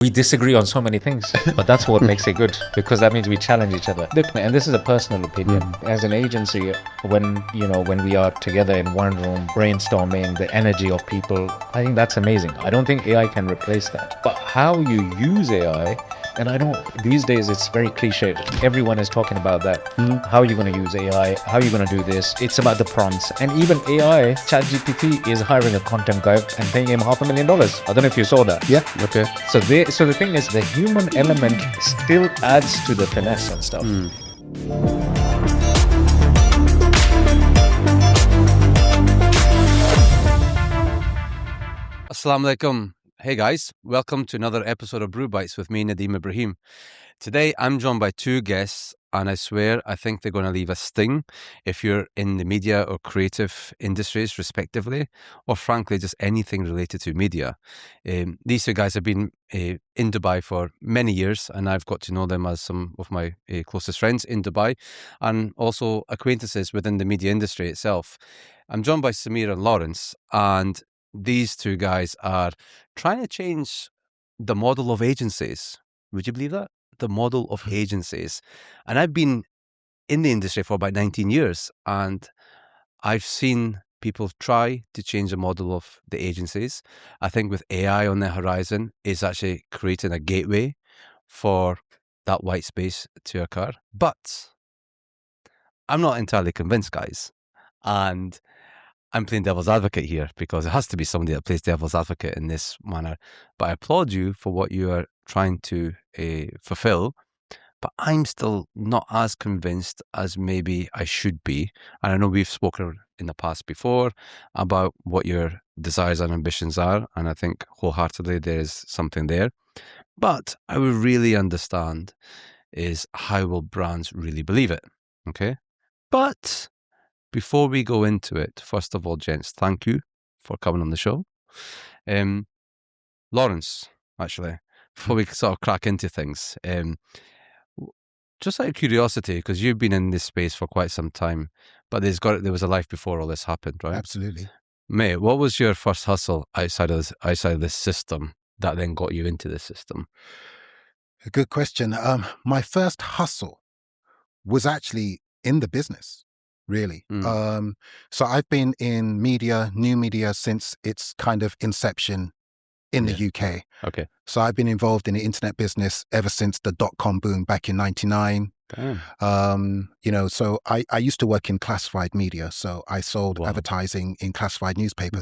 We disagree on so many things, but that's what makes it good, because that means we challenge each other. Look, and this is a personal opinion. As an agency, when we are together in one room brainstorming, the energy of people, I think that's amazing. I don't think AI can replace that. But how you use AI, and I don't, these days it's very cliched. Everyone is talking about that. How are you going to use AI? How are you going to do this? It's about the prompts. And even AI, ChatGPT is hiring a content guy and paying him $500,000. I don't know if you saw that. Yeah. Okay. So the thing is, the human element still adds to the finesse and stuff. Assalamu alaikum. Hey guys, welcome to another episode of Brew Bytes with me, Nadeem Ibrahim. Today I'm joined by two guests, and I swear I think they're going to leave a sting if you're in the media or creative industries, respectively, or frankly, just anything related to media. These two guys have been in Dubai for many years, and I've got to know them as some of my closest friends in Dubai, and also acquaintances within the media industry itself. I'm joined by Samir and Lawrence, and these two guys are trying to change the model of agencies. Would you believe that? The model of agencies. And I've been in the industry for about 19 years, and I've seen people try to change the model of the agencies. I think with AI on the horizon, it's actually creating a gateway for that white space to occur. But I'm not entirely convinced, guys. And I'm playing devil's advocate here because it has to be somebody that plays devil's advocate in this manner. But I applaud you for what you are trying to fulfill. But I'm still not as convinced as maybe I should be. And I know we've spoken in the past before about what your desires and ambitions are. And I think wholeheartedly there is something there. But I would really understand is how will brands really believe it? Okay. But before we go into it, first of all, gents, thank you for coming on the show. Lawrence, actually, before we sort of crack into things, just out of curiosity, because you've been in this space for quite some time, but there was a life before all this happened, right? Absolutely. Mate, what was your first hustle outside of this system that then got you into this system? A good question. My first hustle was actually in the business, really. So I've been in media, new media, since its kind of inception in the UK. Okay. So I've been involved in the internet business ever since the dot-com boom back in 99. So I used to work in classified media. So I sold advertising in classified newspapers.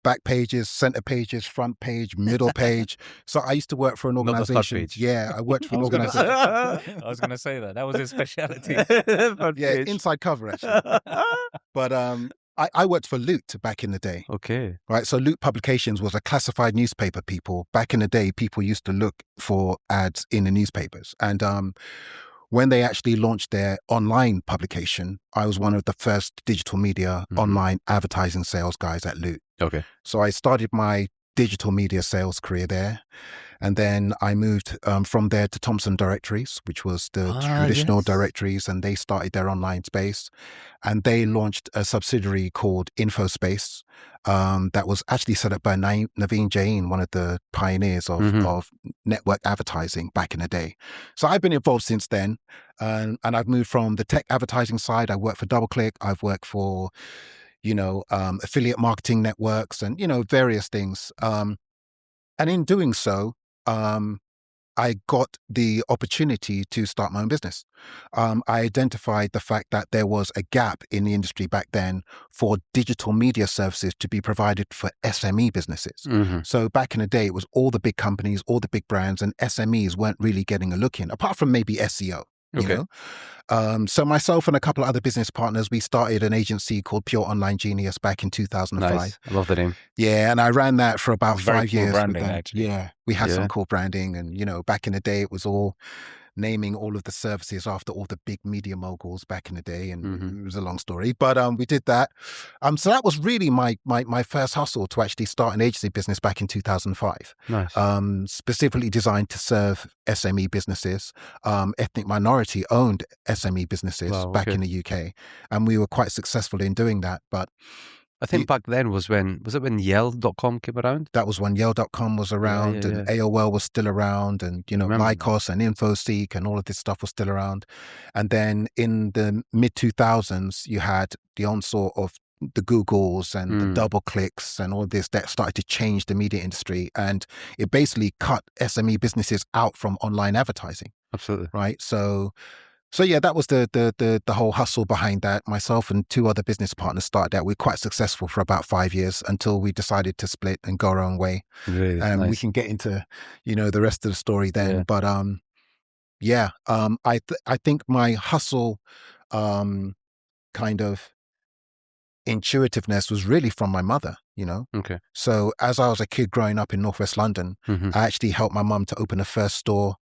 Back pages, center pages, front page, middle page. So I used to work for an organization. Not the front page. Yeah, I worked for an organization. I was going to say that. That was his specialty. Inside cover, actually. But I worked for Loot back in the day. Okay. Right. So Loot Publications was a classified newspaper, people. Back in the day, people used to look for ads in the newspapers. And when they actually launched their online publication, I was one of the first digital media online advertising sales guys at Loot. Okay. So I started my digital media sales career there. And then I moved from there to Thomson Directories, which was the traditional directories, and they started their online space. And they launched a subsidiary called InfoSpace that was actually set up by Naveen Jain, one of the pioneers of network advertising back in the day. So I've been involved since then, and I've moved from the tech advertising side. I worked for DoubleClick. I've worked for, affiliate marketing networks and, various things. And in doing so, I got the opportunity to start my own business. I identified the fact that there was a gap in the industry back then for digital media services to be provided for SME businesses. So back in the day, it was all the big companies, all the big brands, and SMEs weren't really getting a look in, apart from maybe SEO. So myself and a couple of other business partners, we started an agency called Pure Online Genius back in 2005. Nice. I love the name. Yeah, and I ran that for about 5 years. Branding, actually. Yeah, we had some cool branding, and back in the day, it was all naming all of the services after all the big media moguls back in the day, and it was a long story, but we did that. So that was really my first hustle, to actually start an agency business back in 2005. Nice. Specifically designed to serve SME businesses, ethnic minority owned SME businesses back in the UK, and we were quite successful in doing that. But I think back then was it when Yell.com came around? That was when Yell.com was around, and AOL was still around, and Lycos and InfoSeek and all of this stuff was still around. And then in the mid 2000s, you had the onslaught of the Googles and the double clicks and all this that started to change the media industry, and it basically cut SME businesses out from online advertising. Absolutely. Right. So yeah, that was the whole hustle behind that. Myself and two other business partners started that. We were quite successful for about 5 years until we decided to split and go our own way. Really We can get into, the rest of the story then. Yeah. But I think my hustle kind of intuitiveness was really from my mother, Okay. So as I was a kid growing up in Northwest London, I actually helped my mum to open the first store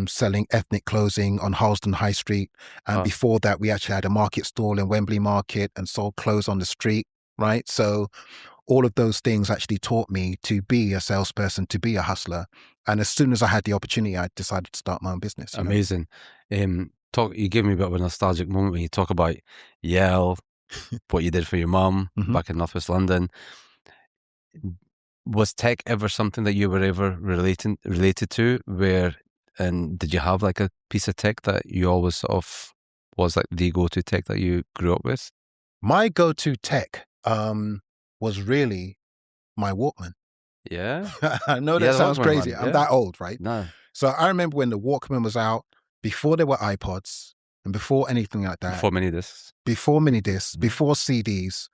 selling ethnic clothing on Harlesden High Street. And before that, we actually had a market stall in Wembley Market and sold clothes on the street, right? So all of those things actually taught me to be a salesperson, to be a hustler. And as soon as I had the opportunity, I decided to start my own business. Amazing. You gave me a bit of a nostalgic moment when you talk about Yell, what you did for your mum back in Northwest London. Was tech ever something that you were ever related to? And did you have like a piece of tech that you always sort of was like the go-to tech that you grew up with? My go-to tech was really my Walkman. Yeah. I know that sounds crazy. Man. I'm that old, right? No. So I remember when the Walkman was out, before there were iPods and before anything like that. Before mini discs. Before CDs,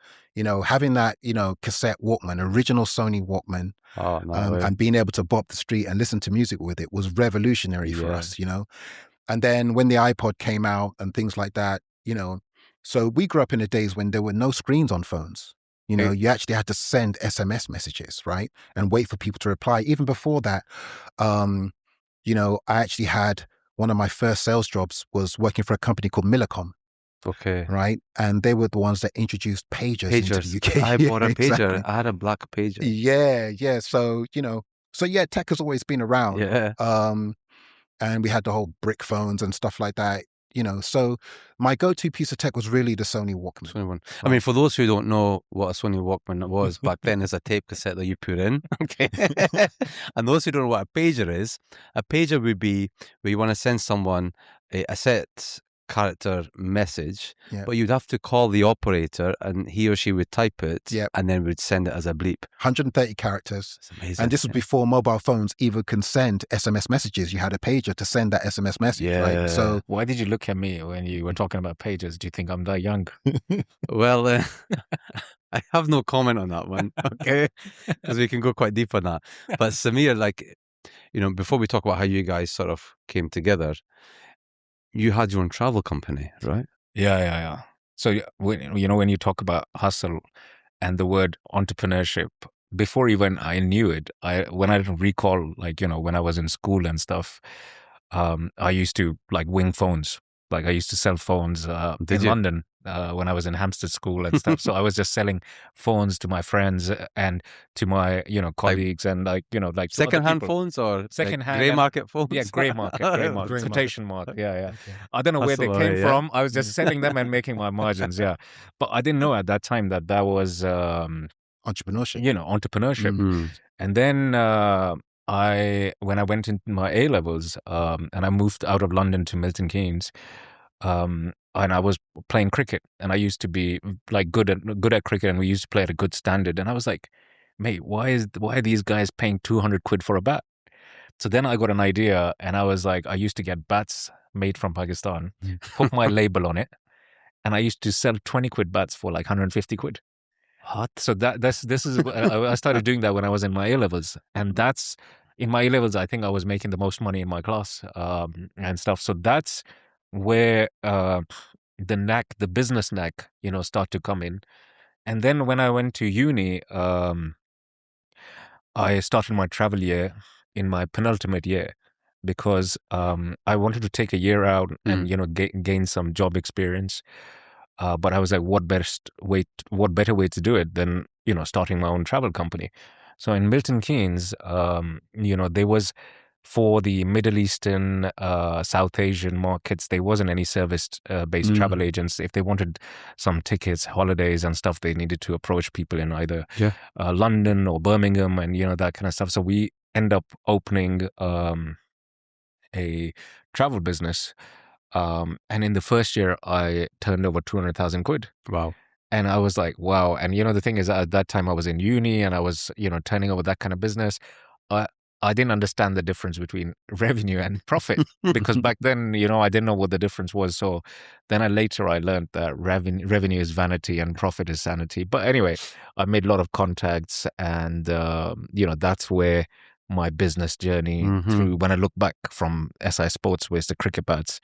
having that, cassette Walkman, original Sony Walkman, and being able to bop the street and listen to music with it was revolutionary for us, And then when the iPod came out and things like that, so we grew up in the days when there were no screens on phones. You actually had to send SMS messages, right? And wait for people to reply. Even before that, I actually had one of my first sales jobs was working for a company called Millicom. Okay. Right. And they were the ones that introduced pagers into the UK. I bought a pager. Exactly. I had a black pager. Yeah. So, tech has always been around. Yeah. And we had the whole brick phones and stuff like that. So my go-to piece of tech was really the Sony Walkman. Right. I mean, for those who don't know what a Sony Walkman was, back then is a tape cassette that you put in. Okay. And those who don't know what a pager would be where you want to send someone a set character message, but you'd have to call the operator and he or she would type it and then would send it as a bleep. 130 characters. That's amazing. And this was before mobile phones even can send SMS messages. You had a pager to send that SMS message, right? So why did you look at me when you were talking about pagers? Do you think I'm that young? Well, I have no comment on that one, okay? Because we can go quite deep on that. But Samir, before we talk about how you guys sort of came together, you had your own travel company, right? Yeah. So, when you talk about hustle and the word entrepreneurship, before even I knew it, when I recall, when I was in school and stuff, I used to wing phones. I used to sell phones in London when I was in Hampstead School and stuff. So I was just selling phones to my friends and to my colleagues and secondhand phones or secondhand grey market phones. Yeah, grey market, quotation mark. Yeah. Okay. I don't know where they came from. I was just selling them and making my margins. Yeah, but I didn't know at that time that was entrepreneurship. Entrepreneurship. Mm-hmm. And then when I went into my A levels and I moved out of London to Milton Keynes, and I was playing cricket, and I used to be good at cricket, and we used to play at a good standard. And I was like, mate, why are these guys paying 200 quid for a bat? So then I got an idea, and I was like, I used to get bats made from Pakistan, put my label on it, and I used to sell 20 quid bats for 150 quid. What? So this is I started doing that when I was in my A levels, and that's in my A levels. I think I was making the most money in my class and stuff. So that's where the business knack, start to come in. And then when I went to uni, I started my travel year in my penultimate year because I wanted to take a year out and gain some job experience. But I was like, what better way to do it than starting my own travel company? So in Milton Keynes, there was for the Middle Eastern, South Asian markets, there wasn't any service-based travel agents. If they wanted some tickets, holidays and stuff, they needed to approach people in either London or Birmingham and, that kind of stuff. So we end up opening a travel business. And in the first year, I turned over 200,000 quid. Wow. And I was like, wow. And, the thing is, at that time I was in uni and I was, turning over that kind of business. I didn't understand the difference between revenue and profit because back then, I didn't know what the difference was. So then I learned that revenue is vanity and profit is sanity. But anyway, I made a lot of contacts and, that's where my business journey through, when I look back from SI Sportswear to cricket bats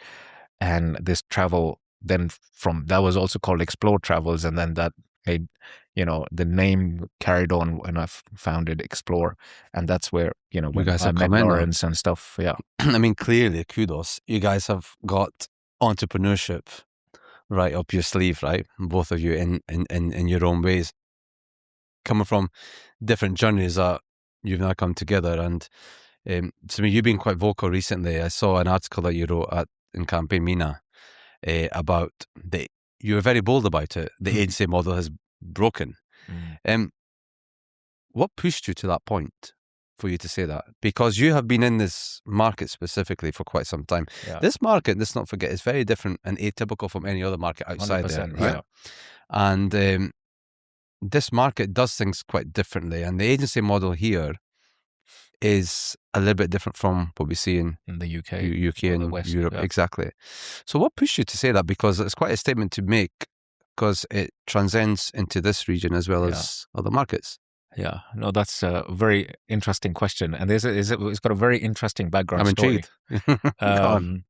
and this travel, then from that was also called Explore Travels. And then that made, the name carried on when I founded Explore. And that's where, when you guys I have met come in Lawrence and stuff. Yeah. I mean, clearly, kudos. You guys have got entrepreneurship right up your sleeve, right? Both of you in your own ways. Coming from different journeys that you've now come together. And to me, you've been quite vocal recently. I saw an article that you wrote in Campaign Mina about you were very bold about it. The agency model has broken. What pushed you to that point for you to say that? Because you have been in this market specifically for quite some time. Yeah. This market, let's not forget, is very different and atypical from any other market outside there, right? Yeah. And this market does things quite differently. And the agency model here is a little bit different from what we see in the UK, and the West, Europe. Yeah. Exactly. So what pushed you to say that? Because it's quite a statement to make because it transcends into this region as well as other markets. Yeah, no, that's a very interesting question. And it's got a very interesting background I'm story. Intrigued.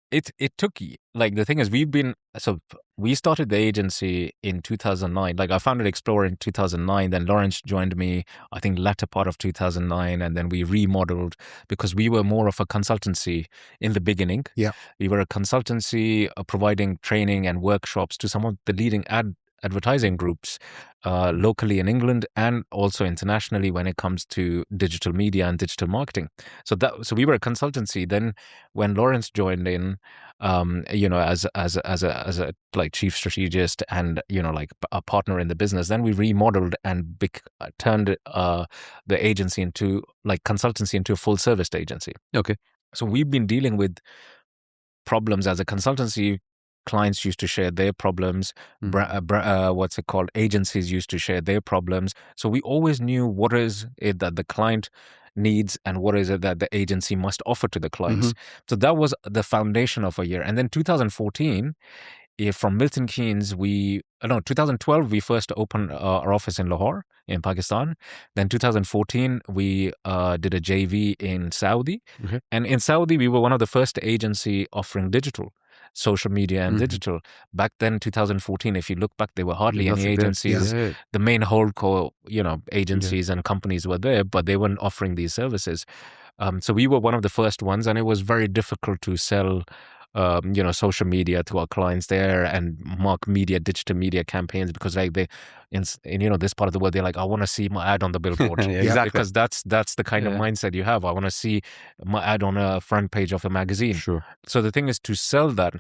It took, like, the thing is, we started the agency in 2009. Like, I founded Explore in 2009. Then Lawrence joined me, I think, latter part of 2009. And then we remodeled because we were more of a consultancy in the beginning. Yeah. We were a consultancy providing training and workshops to some of the leading advertising groups locally in England and also internationally when it comes to digital media and digital marketing. So we were a consultancy. Then when Lawrence joined in, as a like chief strategist and like a partner in the business, then we remodeled and turned the agency into like consultancy into a full service agency. Okay. So we've been dealing with problems as a consultancy. Clients used to share their problems. Agencies used to share their problems. So we always knew what is it that the client needs and what is it that the agency must offer to the clients. So that was the foundation of a year. And then 2014, from Milton Keynes, 2012, we first opened our office in Lahore in Pakistan. Then 2014, we did a JV in Saudi. And in Saudi, we were one of the first agency offering digital, social media and digital. Back then, 2014, if you look back, there were hardly any agencies. Yeah. The main holdco, agencies and companies were there, but they weren't offering these services. So we were one of the first ones, and it was very difficult to sell social media to our clients there and digital media campaigns because like in this part of the world, they're like, I want to see my ad on the billboard. Exactly. Because that's the kind of mindset you have. I want to see my ad on a front page of a magazine. Sure. So the thing is, to sell that,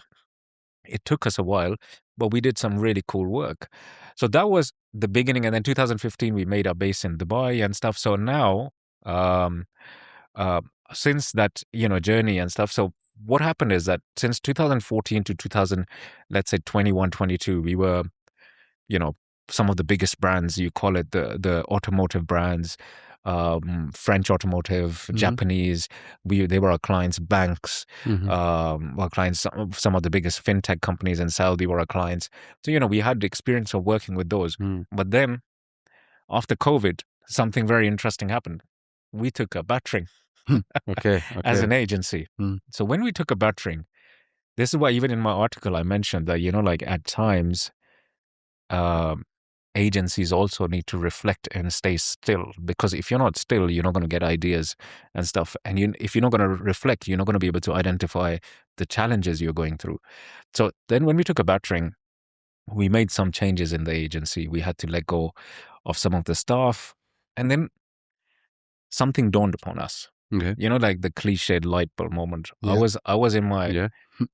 it took us a while, but we did some really cool work. So that was the beginning. And then 2015, we made our base in Dubai and stuff. So now, since that, journey and stuff, so what happened is that since 2014 to let's say 21, 22, we were, some of the biggest brands, you call it the automotive brands, French automotive, Japanese, they were our clients, banks, our clients, some of the biggest fintech companies in Saudi were our clients. So, we had the experience of working with those. But then after COVID, something very interesting happened. We took a battering. Okay. As an agency. So when we took a battering, this is why even in my article I mentioned that, like at times, agencies also need to reflect and stay still, because if you're not still, you're not going to get ideas and stuff. And if you're not going to reflect, you're not going to be able to identify the challenges you're going through. So then when we took a battering, we made some changes in the agency. We had to let go of some of the staff. And then something dawned upon us. Okay. You know, like the cliched light bulb moment. Yeah. I was in my Yeah.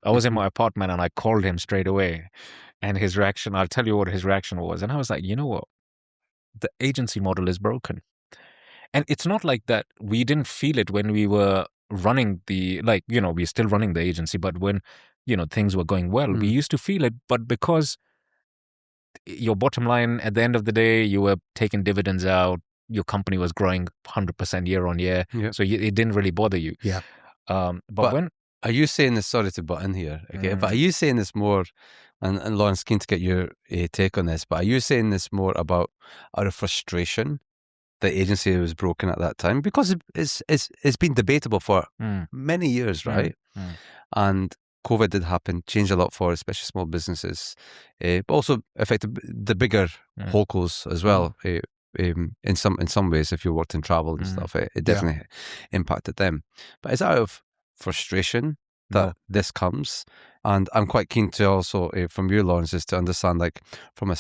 I was in my apartment and I called him straight away. And his reaction, I'll tell you what his reaction was. And I was like, you know what? The agency model is broken. And it's not like that we didn't feel it when we were running we're still running the agency, but when, things were going well, we used to feel it. But because your bottom line at the end of the day, you were taking dividends out, your company was growing 100% year on year. Yeah. So it didn't really bother you. Yeah. But when. Are you saying this? Sorry to butt in here, okay? But are you saying this more, and Lawrence, keen to get your take on this, but are you saying this more about out of frustration the agency was broken at that time? Because it's been debatable for many years, right? And COVID did happen, changed a lot for especially small businesses, but also affected the bigger holdcos as well. In some ways, if you worked in travel and stuff, it definitely impacted them. But it's out of frustration that this comes, and I'm quite keen to also from you, Lawrence, is to understand, like, from a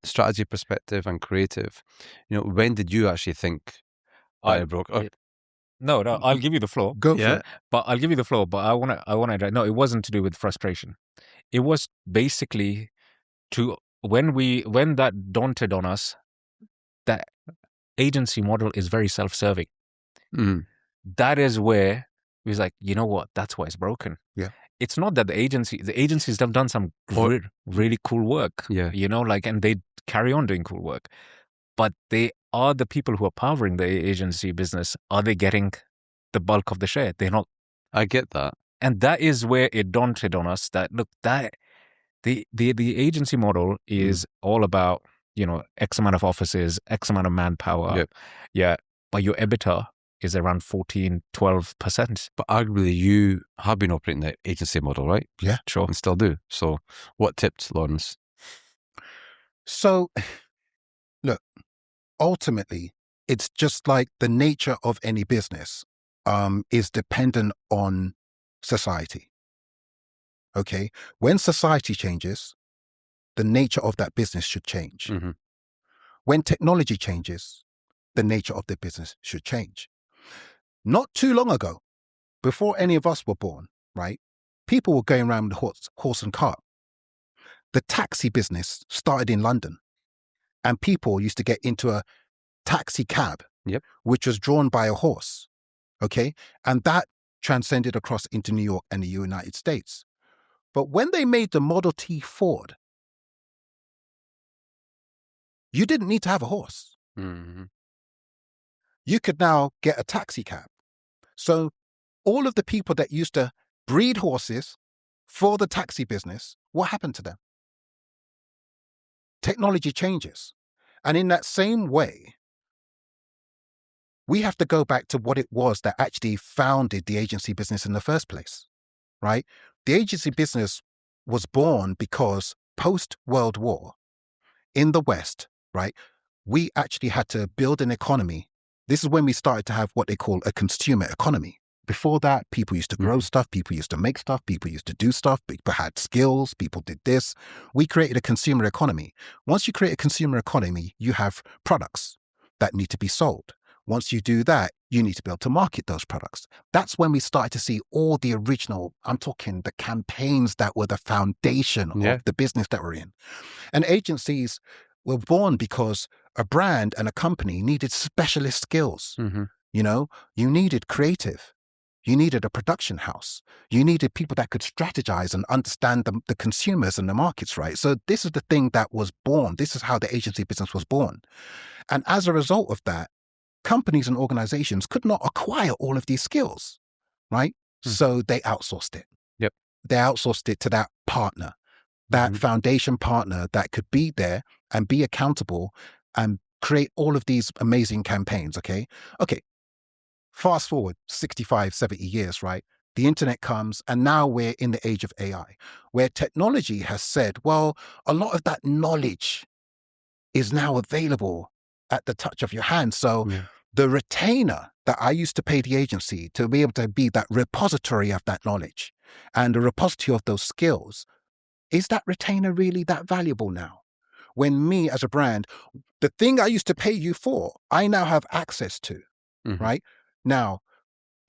strategy perspective and creative, when did you actually think it broke? No, I'll give you the floor. Go for it. But I'll give you the floor. But I wanna. No, it wasn't to do with frustration. It was basically when that daunted on us, that agency model is very self-serving. That is where we was like, you know what? That's why it's broken. Yeah. It's not that the agencies have done some really cool work. Yeah. And they carry on doing cool work. But they are the people who are powering the agency business. Are they getting the bulk of the share? They're not. I get that. And that is where it daunted on us that, look, that the agency model is all about, X amount of offices, X amount of manpower. Yep. Yeah. But your EBITDA is around 14-12%. But arguably you have been operating the agency model, right? Yeah. Sure. And still do. So what tipped, Lawrence? So, look, ultimately, it's just like the nature of any business is dependent on society. Okay? When society changes, the nature of that business should change. When technology changes, the nature of the business should change. Not too long ago, before any of us were born, right? People were going around with horse and cart. The taxi business started in London, and people used to get into a taxi cab, which was drawn by a horse. Okay? And that transcended across into New York and the United States. But when they made the Model T Ford, you didn't need to have a horse. You could now get a taxi cab. So all of the people that used to breed horses for the taxi business, what happened to them? Technology changes. And in that same way, we have to go back to what it was that actually founded the agency business in the first place, right? The agency business was born because post-World War in the West, right, we actually had to build an economy. This is when we started to have what they call a consumer economy. Before that, people used to grow stuff, people used to make stuff, people used to do stuff, people had skills, people did this. We created a consumer economy. Once you create a consumer economy, you have products that need to be sold. Once you do that, you need to be able to market those products. That's when we started to see all the original, I'm talking the campaigns that were the foundation of the business that we're in. And agencies were born because a brand and a company needed specialist skills. You needed creative. You needed a production house. You needed people that could strategize and understand the consumers and the markets, right? So this is the thing that was born. This is how the agency business was born. And as a result of that, companies and organizations could not acquire all of these skills, right? So they outsourced it. They outsourced it to that partner, that foundation partner that could be there and be accountable and create all of these amazing campaigns, okay? Fast forward 65, 70 years, right? The internet comes, and now we're in the age of AI, where technology has said, well, a lot of that knowledge is now available at the touch of your hand. So the retainer that I used to pay the agency to be able to be that repository of that knowledge and the repository of those skills, is that retainer really that valuable now? When me as a brand, the thing I used to pay you for, I now have access to, right? Now,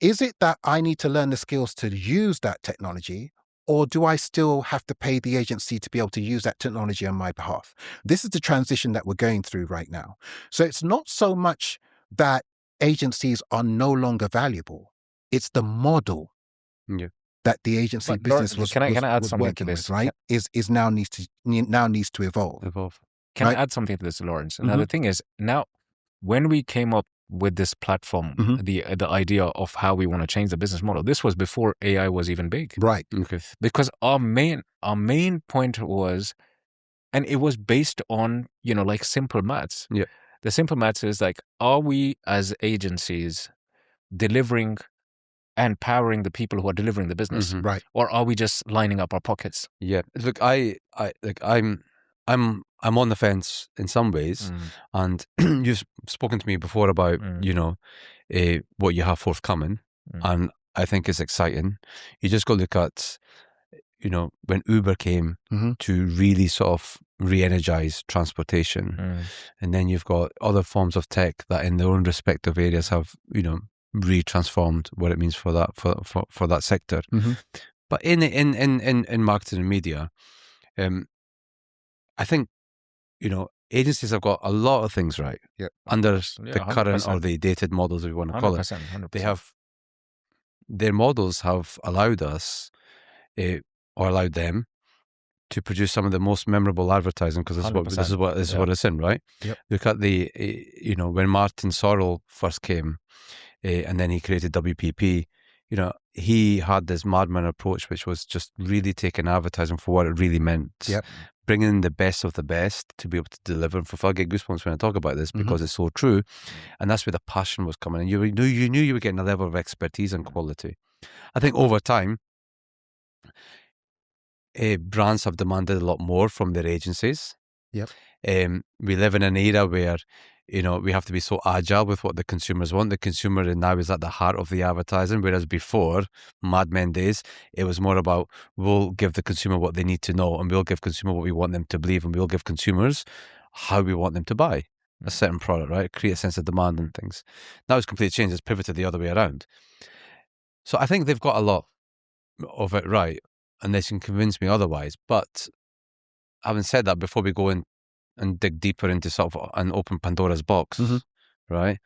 Is it that I need to learn the skills to use that technology, or do I still have to pay the agency to be able to use that technology on my behalf? This is the transition that we're going through right now. So it's not so much that agencies are no longer valuable. It's the model that the agency But business Lawrence, can I add was something to working this? with, right? Is now needs to evolve. Can Right. I add something to this, Lawrence? Now, the thing is, now, when we came up with this platform, the idea of how we want to change the business model, this was before AI was even big. Right. Okay. Because our main point was, and it was based on, like simple maths. Yeah. The simple maths is like, are we as agencies delivering and powering the people who are delivering the business, Right. or are we just lining up our pockets? Yeah. Look, I'm on the fence in some ways, and you've spoken to me before about what you have forthcoming, and I think it's exciting. You just go look at when Uber came to really sort of re-energize transportation, and then you've got other forms of tech that in their own respective areas have re-transformed what it means for that sector. But in marketing and media, I think agencies have got a lot of things right under the current or the dated models, if you want to call it. 100%. They have their models have allowed us or allowed them to produce some of the most memorable advertising, because this is what it's in, right? Yep. Look at the when Martin Sorrell first came, and then he created WPP. He had this madman approach, which was just really taking advertising for what it really meant. Yep. Bringing in the best of the best to be able to deliver and fulfill. I get goosebumps when I talk about this because it's so true, and that's where the passion was coming. And you knew you were getting a level of expertise and quality. I think over time, brands have demanded a lot more from their agencies. Yep. We live in an era where we have to be so agile with what the consumers want. The consumer now is at the heart of the advertising, whereas before, Mad Men days, it was more about we'll give the consumer what they need to know, and we'll give consumer what we want them to believe, and we'll give consumers how we want them to buy a certain product, right? Create a sense of demand and things. Now it's completely changed. It's pivoted the other way around. So I think they've got a lot of it right, and they can convince me otherwise. But having said that, before we go in and dig deeper into sort of an open Pandora's box, right?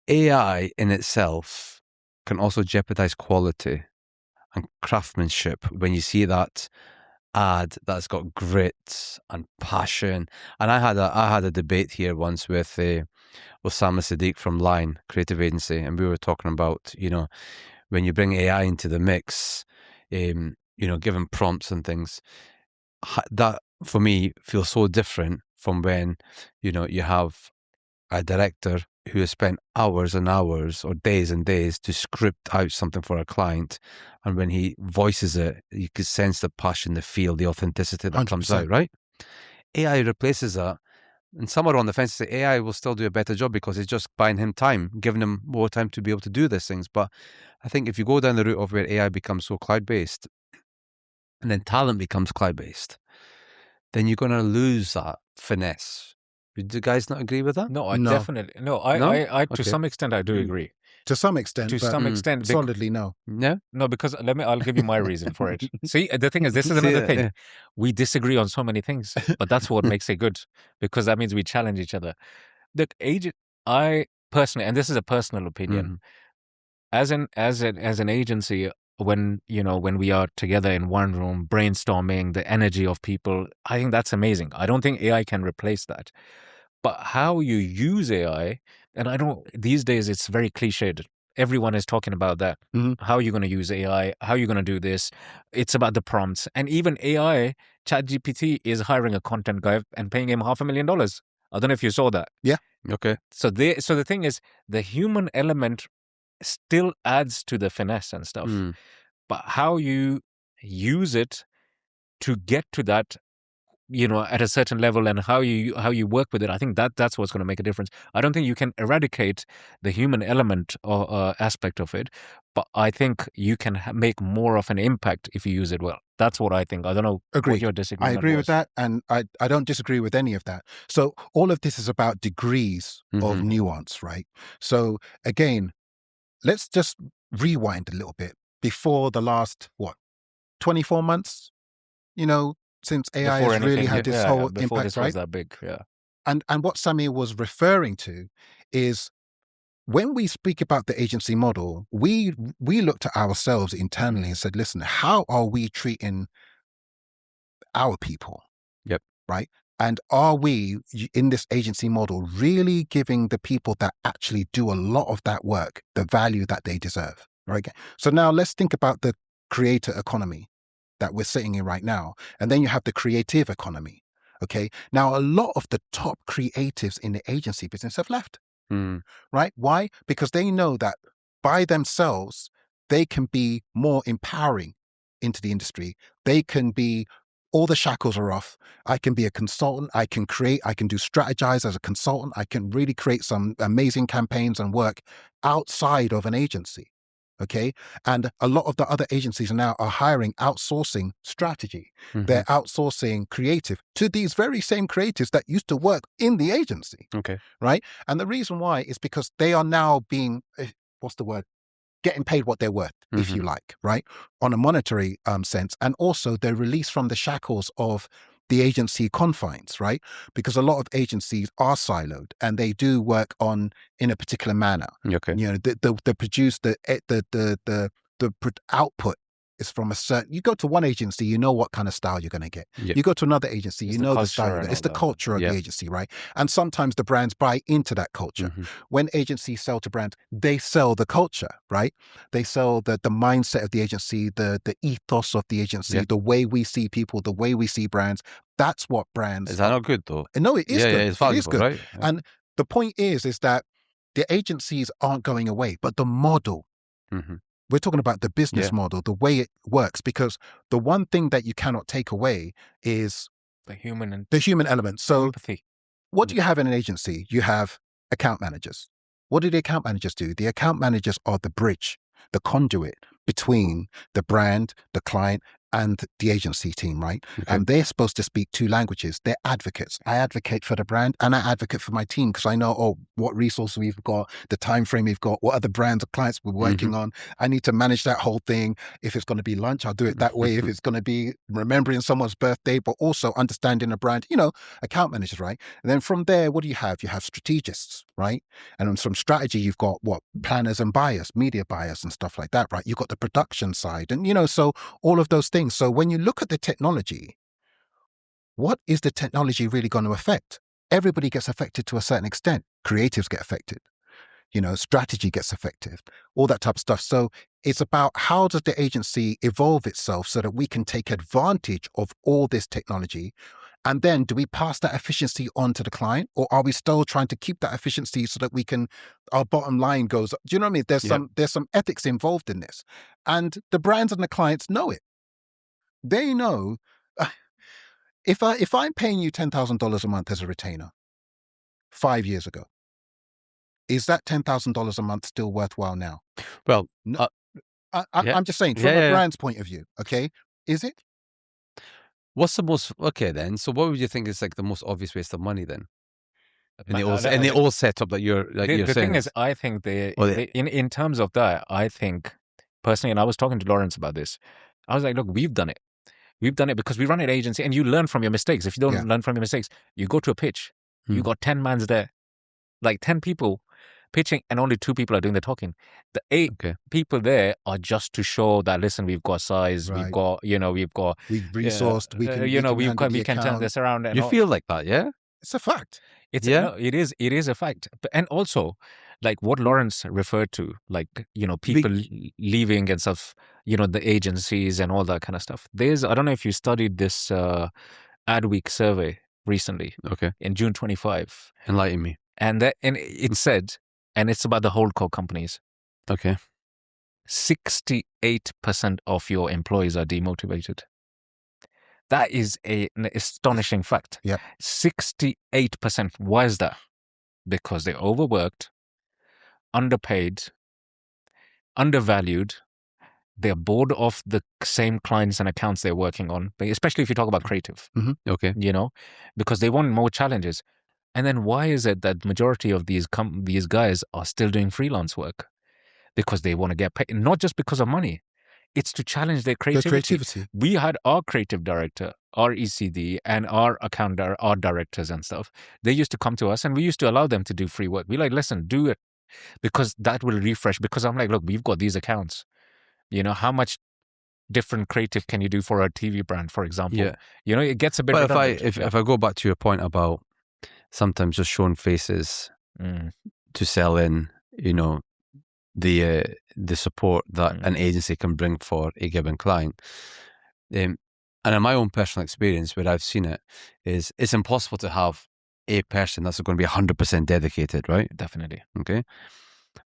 AI in itself can also jeopardize quality and craftsmanship when you see that ad that's got grit and passion. And I had a debate here once with Osama Sadiq from Line Creative Agency, and we were talking about when you bring AI into the mix, given prompts and things, that for me feels so different from when you have a director who has spent hours and hours or days and days to script out something for a client, and when he voices it, you can sense the passion, the feel, the authenticity that 100%. comes out, right? AI replaces that, and some are on the fence say AI will still do a better job because it's just buying him time, giving him more time to be able to do these things. But I think if you go down the route of where AI becomes so cloud-based and then talent becomes cloud-based, then you're going to lose that finesse. Do you guys not agree with that? No, I definitely no. I to some extent I do agree. To some extent, To but some extent, solidly no. No, because I'll give you my reason for it. See, the thing is, this is another thing. We disagree on so many things, but that's what makes it good, because that means we challenge each other. I personally, and this is a personal opinion, as an agency, when we are together in one room brainstorming, the energy of people, I think that's amazing. I don't think AI can replace that. But how you use AI, and these days it's very cliched. Everyone is talking about that. How are you going to use AI? How are you going to do this? It's about the prompts. And even AI, ChatGPT is hiring a content guy and paying him $500,000. I don't know if you saw that. Yeah. Okay. So the thing is, the human element still adds to the finesse and stuff. But how you use it to get to that, at a certain level, and how you work with it, I think that's what's going to make a difference. I don't think you can eradicate the human element or aspect of it, but I think you can make more of an impact if you use it well. That's what I think. I don't know what your disagreement I agree was. with that, and I don't disagree with any of that. So all of this is about degrees of nuance, right? So again, let's just rewind a little bit before the last, 24 months, since AI Before has really anything, had this yeah, whole before impact, this was right? that big, yeah. And what Samir was referring to is when we speak about the agency model, we looked at ourselves internally and said, listen, how are we treating our people? Yep. Right? And are we in this agency model really giving the people that actually do a lot of that work the value that they deserve? Right. So now let's think about the creator economy that we're sitting in right now. And then you have the creative economy. Okay. Now, a lot of the top creatives in the agency business have left. Right? Why? Because they know that by themselves, they can be more empowering into the industry. They can be, all the shackles are off. I can be a consultant. I can create, I can do strategize as a consultant. I can really create some amazing campaigns and work outside of an agency. Okay. And a lot of the other agencies now are hiring outsourcing strategy. They're outsourcing creative to these very same creatives that used to work in the agency. Okay. Right. And the reason why is because they are now being, getting paid what they're worth, if you like, right? On a monetary sense. And also they're released from the shackles of the agency confines, right? Because a lot of agencies are siloed and they do work in a particular manner. Okay. The produce, the output is from a certain, you go to one agency, you know what kind of style you're going to get. Yep. You go to another agency, It's you the know the style. culture and It's all the that. culture of Yep. the agency, right? And sometimes the brands buy into that culture. When agencies sell to brands, they sell the culture, right? They sell the mindset of the agency, the ethos of the agency, Yep. the way we see people, the way we see brands. That's what brands Is that not good though? No, it is Yeah, good. yeah, it's It is valuable, good. right? Yeah. And the point is that the agencies aren't going away, but the model, we're talking about the business model, the way it works, because the one thing that you cannot take away is The human element. So empathy. what do you have in an agency? You have account managers. What do the account managers do? The account managers are the bridge, the conduit between the brand, the client, and the agency team, right? Okay. And they're supposed to speak two languages. They're advocates. I advocate for the brand and I advocate for my team because I know, what resources we've got, the time frame we've got, what other brands or clients we're working on. I need to manage that whole thing. If it's going to be lunch, I'll do it that way. If it's going to be remembering someone's birthday, but also understanding a brand, account managers, right? And then from there, what do you have? You have strategists, right? And on some strategy, you've got planners and buyers, media buyers and stuff like that, right? You've got the production side and, so all of those things. So when you look at the technology, what is the technology really going to affect? Everybody gets affected to a certain extent. Creatives get affected. Strategy gets affected, all that type of stuff. So it's about how does the agency evolve itself so that we can take advantage of all this technology. And then do we pass that efficiency on to the client, or are we still trying to keep that efficiency so that our bottom line goes up? Do you know what I mean? There's some ethics involved in this, and the brands and the clients know it. They know if I'm paying you $10,000 a month as a retainer 5 years ago, is that $10,000 a month still worthwhile now? Well, no, I'm just saying from a brand's point of view. Okay, is it? What's the most then? So, what would you think is like the most obvious waste of money then? In the old setup that you're saying. The thing is, I think in terms of that, I think personally, and I was talking to Lawrence about this. I was like, look, we've done it. We've done it because we run an agency, and you learn from your mistakes. If you don't learn from your mistakes, you go to a pitch. You got 10 mans there, like 10 people pitching, and only 2 people are doing the talking. The 8 people there are just to show that, listen, we've got size, we've got, we've resourced, we can turn this around. And you feel like that, yeah? It's a fact. It is a fact. And also, like what Lawrence referred to, like, people leaving and stuff, the agencies and all that kind of stuff. I don't know if you studied this Adweek survey recently. Okay. In June 25. Enlighten me. And it said, and it's about the holdco companies. Okay. 68% of your employees are demotivated. That is an astonishing fact. Yeah. 68%. Why is that? Because they're overworked, underpaid, undervalued. They're bored of the same clients and accounts they're working on, especially if you talk about creative. Okay. Because they want more challenges. And then why is it that majority of these guys are still doing freelance work? because they want to get paid, not just because of money. It's to challenge their creativity. We had our creative director, our ECD, and our our directors and stuff. They used to come to us, and we used to allow them to do free work. We're like, listen, do it, because that will refresh. Because I'm like, look, we've got these accounts. How much different creative can you do for a TV brand, for example? Yeah. It gets a bit. But if I go back to your point about sometimes just showing faces to sell in, the support that an agency can bring for a given client. And in my own personal experience, where I've seen it, is it's impossible to have a person that's going to be 100% dedicated, right? Definitely. Okay.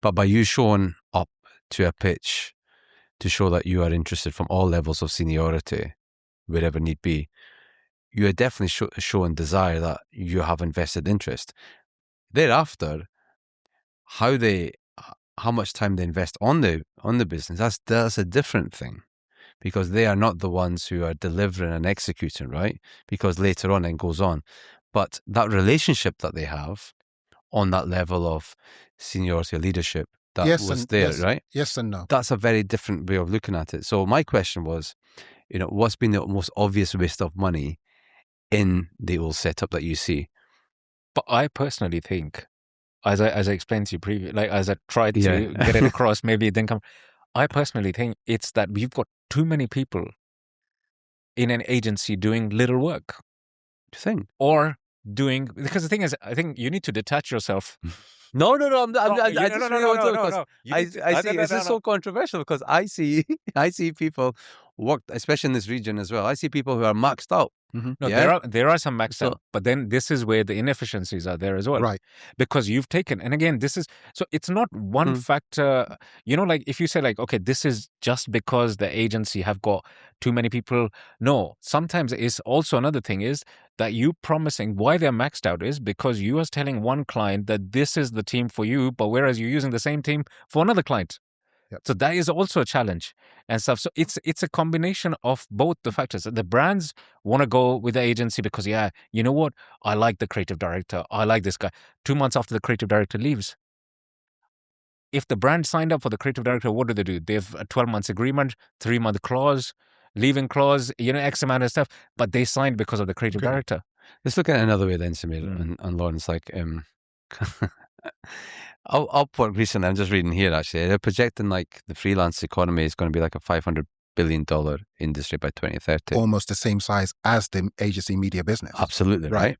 But by you showing up to a pitch to show that you are interested from all levels of seniority, wherever need be, you are definitely showing desire that you have invested interest. Thereafter, how much time they invest on the business, that's a different thing, because they are not the ones who are delivering and executing, right? Because later on it goes on. But that relationship that they have on that level of seniority or leadership right? Yes and no. That's a very different way of looking at it. So my question was, what's been the most obvious waste of money in the old setup that you see? But I personally think, as I explained to you previously, like as I tried to get it across, maybe it didn't come. I personally think it's that we've got too many people in an agency doing little work. Or doing, because the thing is, I think you need to detach yourself. No. I see. This is so controversial, because I see people work, especially in this region as well. I see people who are maxed out. No, there are some maxed out, but then this is where the inefficiencies are there as well, right? Because you've taken, and again, it's not one factor. Like if you say like, okay, this is just because the agency have got too many people. No, sometimes it's also another thing is that you promising why they're maxed out is because you are telling one client that this is the team for you, but whereas you're using the same team for another client. Yep. So that is also a challenge and stuff. So it's a combination of both the factors. The brands want to go with the agency because, you know what? I like the creative director. I like this guy. 2 months after the creative director leaves, if the brand signed up for the creative director, what do? They have a 12 months agreement, 3-month clause, leaving clause, X amount of stuff, but they signed because of the creative director. Let's look at it another way then, Samir and Lawrence. Like, Upwork recently, I'm just reading here actually, they're projecting like the freelance economy is going to be like a $500 billion industry by 2030. Almost the same size as the agency media business. Absolutely, right?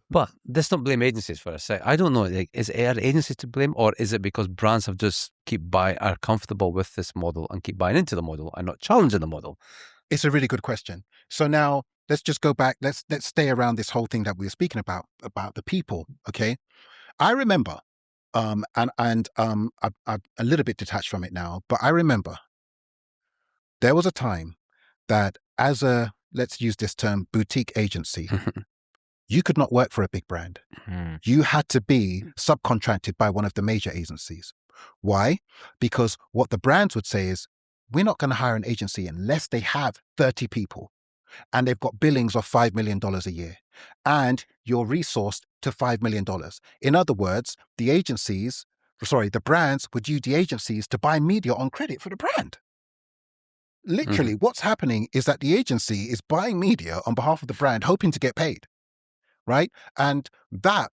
But let's not blame agencies for a sec. I don't know, like, are agencies to blame, or is it because brands have just are comfortable with this model and keep buying into the model and not challenging the model? It's a really good question. So now let's just go back. Let's stay around this whole thing that we were speaking about the people. Okay. I remember, I'm a little bit detached from it now, but I remember there was a time that as let's use this term, boutique agency, you could not work for a big brand. You had to be subcontracted by one of the major agencies. Why? Because what the brands would say is, we're not going to hire an agency unless they have 30 people and they've got billings of $5 million a year and you're resourced to $5 million. In other words, the brands would use the agencies to buy media on credit for the brand. Literally, what's happening is that the agency is buying media on behalf of the brand, hoping to get paid, right? And that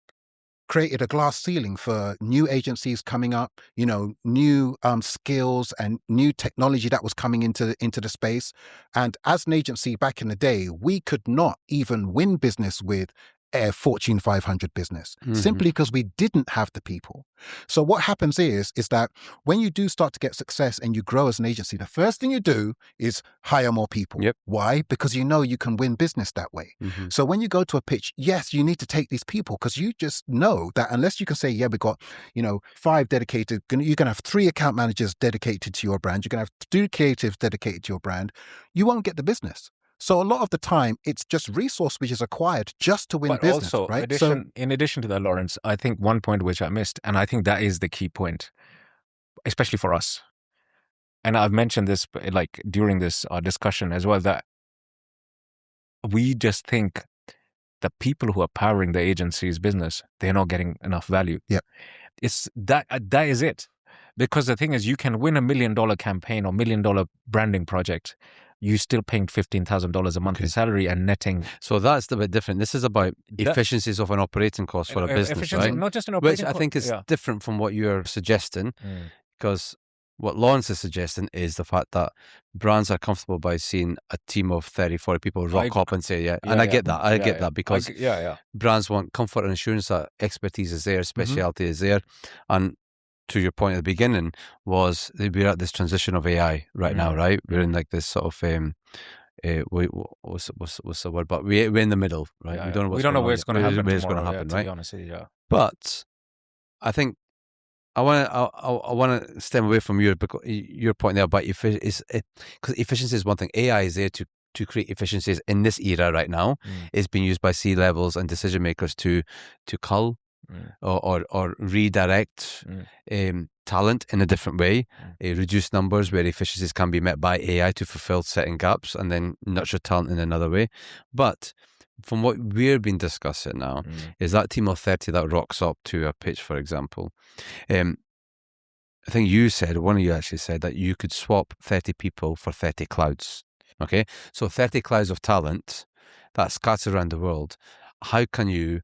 created a glass ceiling for new agencies coming up, new skills and new technology that was coming into the space. And as an agency back in the day, we could not even win business with a Fortune 500 business simply because we didn't have the people. So what happens is that when you do start to get success and you grow as an agency, the first thing you do is hire more people. Yep. Why? Because you can win business that way. So when you go to a pitch, yes, you need to take these people because you just know that unless you can say, we've got, 5 dedicated, you're going to have 3 account managers dedicated to your brand. You're going to have 2 creatives dedicated to your brand. You won't get the business. So a lot of the time, it's just resource which is acquired just to win business, also, right? In addition to that, Lawrence, I think one point which I missed, and I think that is the key point, especially for us. And I've mentioned this like during this discussion as well, that we just think the people who are powering the agency's business, they're not getting enough value. Yeah, It's that is it. Because the thing is, you can win $1 million campaign or $1 million branding project. You still paying $15,000 a month in salary and netting. So that's a bit different. This is about efficiencies of an operating cost for a business, right? Not just an operating cost. Which I think is different from what you're suggesting, because what Lawrence is suggesting is the fact that brands are comfortable by seeing a team of 30, 40 people rock up and say, and I get that. I get that because brands want comfort and assurance that expertise is there, speciality is there. And to your point at the beginning was we're at this transition of AI right now, right? We're in like this sort of what's the word? But we're in the middle, right? We don't know where it's going to happen. Where it's going to happen, right? To be honest, But I think I want to stem away from your point there about because efficiency is one thing. AI is there to create efficiencies in this era right now. It's being used by C-levels and decision makers to cull or redirect talent in a different way, reduce numbers where efficiencies can be met by AI to fulfill certain gaps, and then nurture talent in another way. But from what we've been discussing now is that team of 30 that rocks up to a pitch, for example. I think one of you actually said that you could swap 30 people for 30 clouds. Okay, so 30 clouds of talent that's scattered around the world. How can you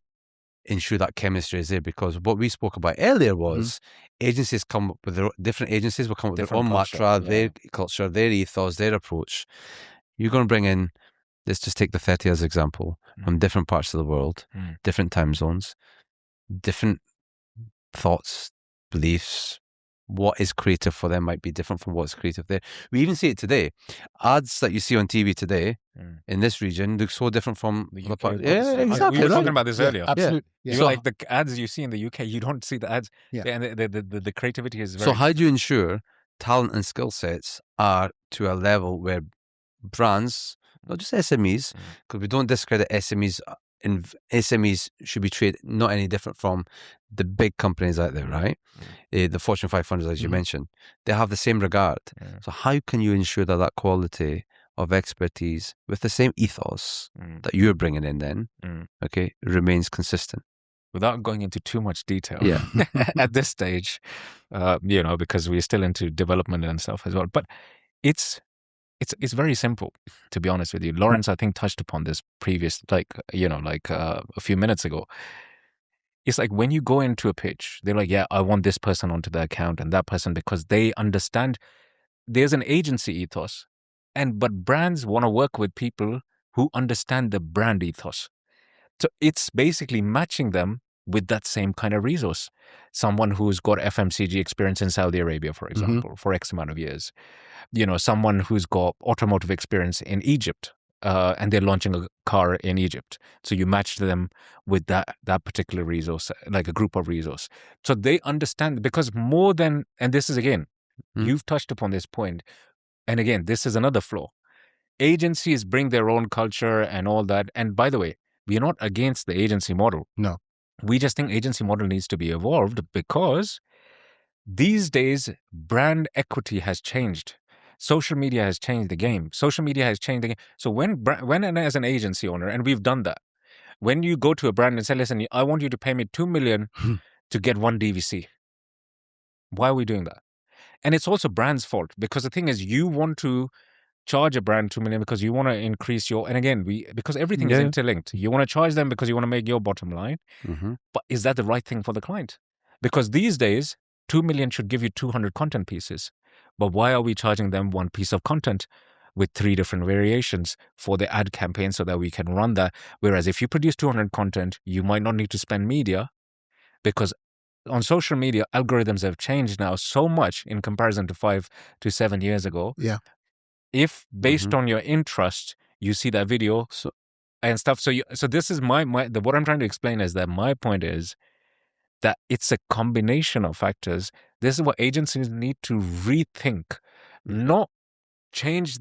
ensure that chemistry is there? Because what we spoke about earlier was agencies come up with different agencies will come up with their own mantra, their culture, their ethos, their approach. You're going to bring in, let's just take the 30 as an example, from different parts of the world, different time zones, different thoughts, beliefs. What is creative for them might be different from what's creative there. We even see it today. Ads that you see on TV today in this region look so different from the other UK. parts. Yeah, exactly. We were talking about this earlier. Absolutely. Yeah. So, like the ads you see in the UK, you don't see the ads. And the creativity is very... So how do you ensure talent and skill sets are to a level where brands, not just SMEs, because we don't discredit SMEs, and SMEs should be treated not any different from the big companies out there, right? The Fortune 500, as you mentioned, they have the same regard. So how can you ensure that quality of expertise with the same ethos that you're bringing in then, remains consistent? Without going into too much detail at this stage, because we're still into development and stuff as well. But it's very simple, to be honest with you. Lawrence, I think, touched upon this a few minutes ago. It's like when you go into a pitch, they're like, I want this person onto the account and that person, because they understand there's an agency ethos. But brands want to work with people who understand the brand ethos. So it's basically matching them with that same kind of resource. Someone who's got FMCG experience in Saudi Arabia, for example, for X amount of years. Someone who's got automotive experience in Egypt, and they're launching a car in Egypt. So you match them with that particular resource, like a group of resource. So they understand, because more than, and this is again, you've touched upon this point, and again, this is another flaw. Agencies bring their own culture and all that. And by the way, we're not against the agency model. No. We just think agency model needs to be evolved, because these days brand equity has changed. Social media has changed the game. Social media has changed the game. So when as an agency owner, and we've done that, when you go to a brand and say, listen, I want you to pay me $2 million to get one DVC. Why are we doing that? And it's also brand's fault, because the thing is, you want to charge a brand $2 million because you want to increase your, and again, because everything is interlinked. You want to charge them because you want to make your bottom line. But is that the right thing for the client? Because these days, $2 million should give you 200 content pieces. But why are we charging them one piece of content with 3 different variations for the ad campaign so that we can run that? Whereas if you produce 200 content, you might not need to spend media, because on social media, algorithms have changed now so much in comparison to 5 to 7 years ago. Yeah. If based on your interest, you see that video and stuff. So this is what I'm trying to explain is that my point is that it's a combination of factors. This is what agencies need to rethink, not change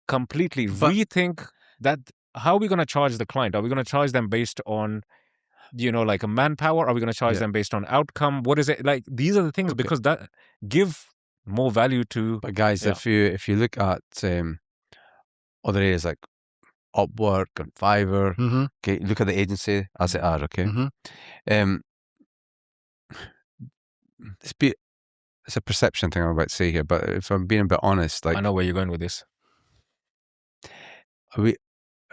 completely rethink that. How are we going to charge the client? Are we going to charge them based on, like a manpower? Are we going to charge them based on outcome? What is it like? These are the things, because that give more value to. But guys, if you look at other areas like Upwork and Fiverr, okay, look at the agency as it are, okay. it's a perception thing I'm about to say here, but if I'm being a bit honest, like I know where you're going with this. are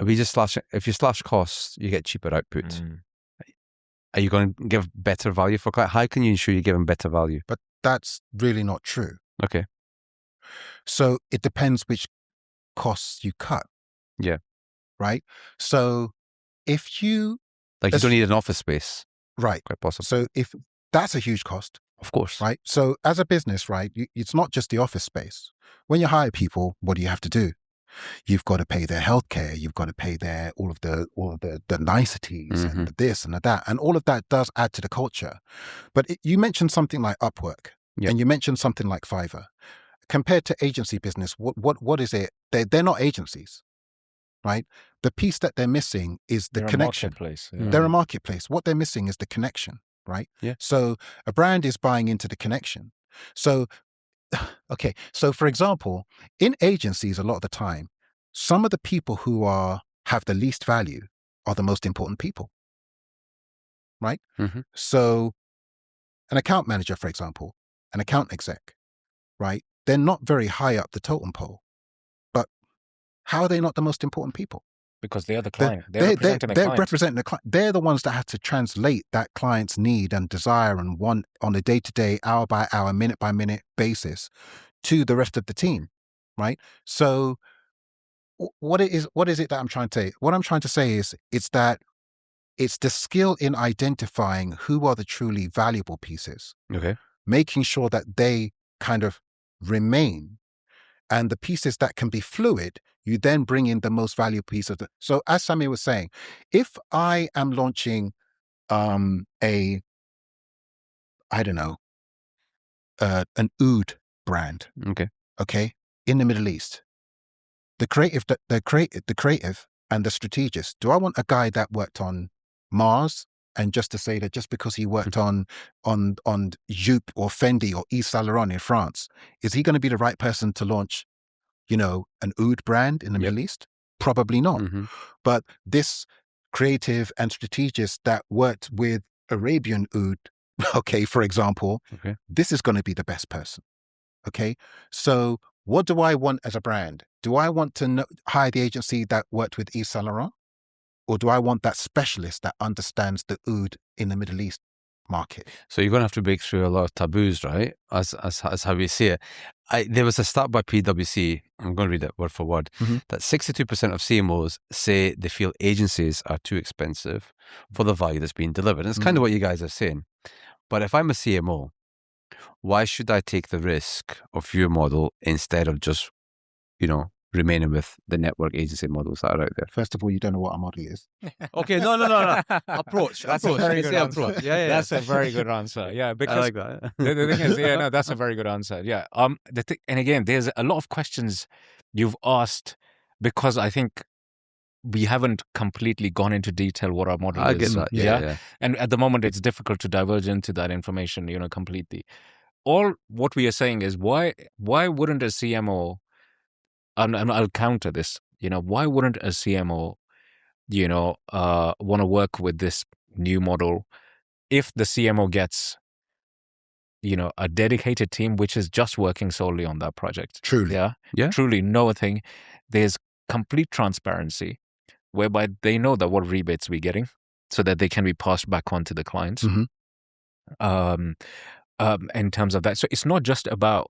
we just if you slash costs, you get cheaper output. Mm. Are you going to give better value for client? How can you ensure you give them better value? But that's really not true. Okay. So it depends which costs you cut. Yeah. Right. So if you Like you don't need an office space. Right. Quite possible. So if that's a huge cost. Of course. Right. So as a business, right, it's not just the office space. When you hire people, what do you have to do? You've got to pay their healthcare. You've got to pay their all of the niceties and the this and the that, and all of that does add to the culture. But you mentioned something like Upwork, and you mentioned something like Fiverr. Compared to agency business, what is it? They're not agencies, right? The piece that they're missing is the connection. They're a marketplace. What they're missing is the connection, right? Yeah. So a brand is buying into the connection. So, okay. So for example, in agencies, a lot of the time, some of the people who have the least value are the most important people, right? Mm-hmm. So an account manager, for example, an account exec, right? They're not very high up the totem pole, but how are they not the most important people? Because they are the client. They're representing the client. They're the ones that have to translate that client's need and desire and want on a day-to-day, hour by hour, minute by minute basis to the rest of the team, right? So what is it that I'm trying to say? What I'm trying to say is it's the skill in identifying who are the truly valuable pieces. Okay. Making sure that they kind of remain, and the pieces that can be fluid, you then bring in the most valuable piece of the. So as Sammy was saying, if I am launching an oud brand, okay, in the Middle East, the creative and the strategist. Do I want a guy that worked on Mars? And just to say that just because he worked on Joop or Fendi or Yves Saint Laurent in France, is he going to be the right person to launch, an oud brand in the Middle East? Probably not. Mm-hmm. But this creative and strategist that worked with Arabian oud, okay, for example, this is going to be the best person. Okay. So what do I want as a brand? Do I want to hire the agency that worked with Yves Saint Laurent? Or do I want that specialist that understands the oud in the Middle East market? So you're going to have to break through a lot of taboos, right? As how we see it. There was a stat by PwC, I'm going to read it word for word, that 62% of CMOs say they feel agencies are too expensive for the value that's being delivered. And it's kind of what you guys are saying. But if I'm a CMO, why should I take the risk of your model instead of just, remaining with the network agency models that are out there? First of all, you don't know what a model is. Okay, no. Approach. That's a very good answer. Approach. Yeah. That's a very good answer. Yeah, because I like that. the thing is, that's a very good answer. Yeah. And again, there's a lot of questions you've asked because I think we haven't completely gone into detail what our model is. I get that. Yeah. And at the moment, it's difficult to diverge into that information, completely. All what we are saying is why wouldn't a CMO, and I'll counter this, why wouldn't a CMO, want to work with this new model if the CMO gets, a dedicated team which is just working solely on that project? Truly. Yeah. Truly, no thing. There's complete transparency whereby they know that what rebates we're getting so that they can be passed back on to the clients. In terms of that. So it's not just about,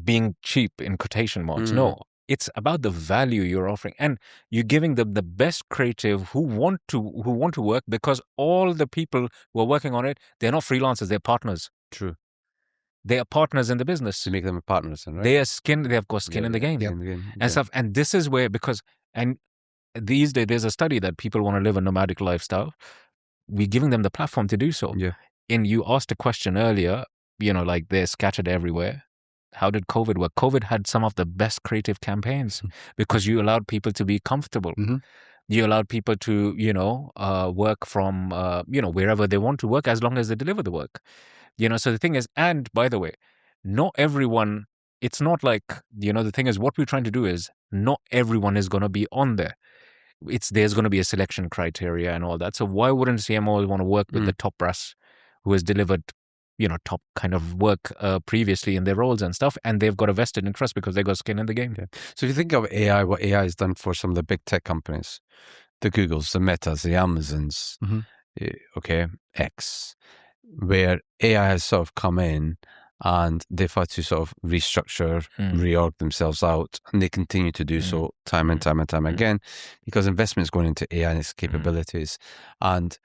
being cheap in quotation marks. No, it's about the value you're offering, and you're giving them the best creative who want to work, because all the people who are working on it, they're not freelancers, they're partners. True. They are partners in the business. To make them partners, right? They've got skin in the game. And stuff. And this is where, and these days there's a study that people want to live a nomadic lifestyle. We're giving them the platform to do so. Yeah. And you asked a question earlier, like they're scattered everywhere. How did COVID work? COVID had some of the best creative campaigns because you allowed people to be comfortable. You allowed people to, work from, wherever they want to work as long as they deliver the work. So the thing is, and by the way, not everyone, it's not like, the thing is, what we're trying to do is not everyone is going to be on there. There's going to be a selection criteria and all that. So why wouldn't CMOs want to work with the top brass who has delivered top kind of work previously in their roles and stuff, and they've got a vested interest because they got skin in the game. Yeah. So if you think of AI, what AI has done for some of the big tech companies, the Googles, the Metas, the Amazons, X, where AI has sort of come in and they've had to sort of restructure, reorg themselves out, and they continue to do so time and time and time again, because investment is going into AI and its capabilities. And